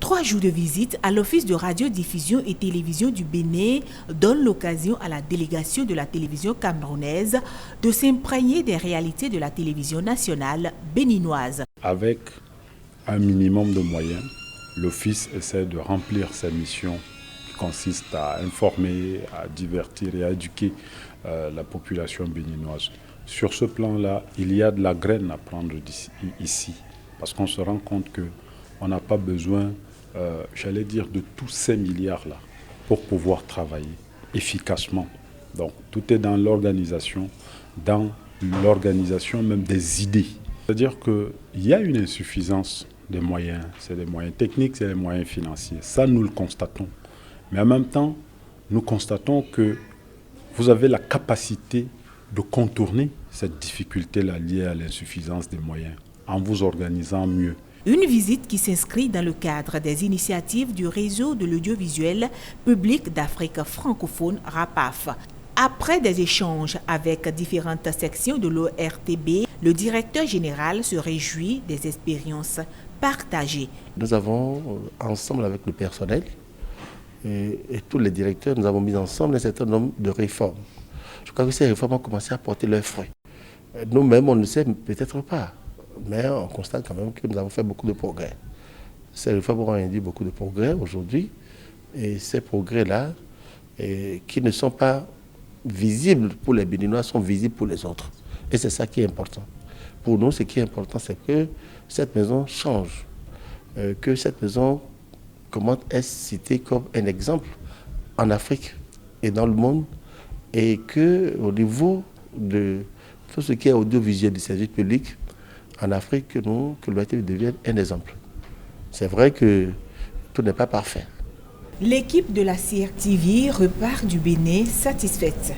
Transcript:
3 jours de visite à l'Office de radiodiffusion et télévision du Bénin donnent l'occasion à la délégation de la télévision camerounaise de s'imprégner des réalités de la télévision nationale béninoise. Avec un minimum de moyens, l'Office essaie de remplir sa mission qui consiste à informer, à divertir et à éduquer la population béninoise. Sur ce plan-là, il y a de la graine à prendre ici, parce qu'on se rend compte qu'on n'a pas besoin, de tous ces milliards-là pour pouvoir travailler efficacement. Donc tout est dans l'organisation même des idées. C'est-à-dire qu'il y a une insuffisance des moyens, c'est des moyens techniques, c'est des moyens financiers. Ça, nous le constatons. Mais en même temps, nous constatons que vous avez la capacité de contourner cette difficulté-là liée à l'insuffisance des moyens en vous organisant mieux. Une visite qui s'inscrit dans le cadre des initiatives du réseau de l'audiovisuel public d'Afrique francophone, RAPAF. Après des échanges avec différentes sections de l'ORTB, le directeur général se réjouit des expériences partagées. Nous avons, ensemble avec le personnel et tous les directeurs, nous avons mis ensemble un certain nombre de réformes. Je crois que ces réformes ont commencé à porter leurs fruits. Nous-mêmes, on ne sait peut-être pas, mais on constate quand même que nous avons fait beaucoup de progrès. Ces réformes ont induit beaucoup de progrès aujourd'hui, et ces progrès-là, qui ne sont pas visibles pour les Béninois, sont visibles pour les autres. Et c'est ça qui est important. Pour nous, ce qui est important, c'est que cette maison change, que cette maison comment être citée comme un exemple en Afrique et dans le monde, et qu'au niveau de tout ce qui est audiovisuel du service public en Afrique, que l'ORTB devienne un exemple. C'est vrai que tout n'est pas parfait. L'équipe de la CRTV repart du Bénin satisfaite.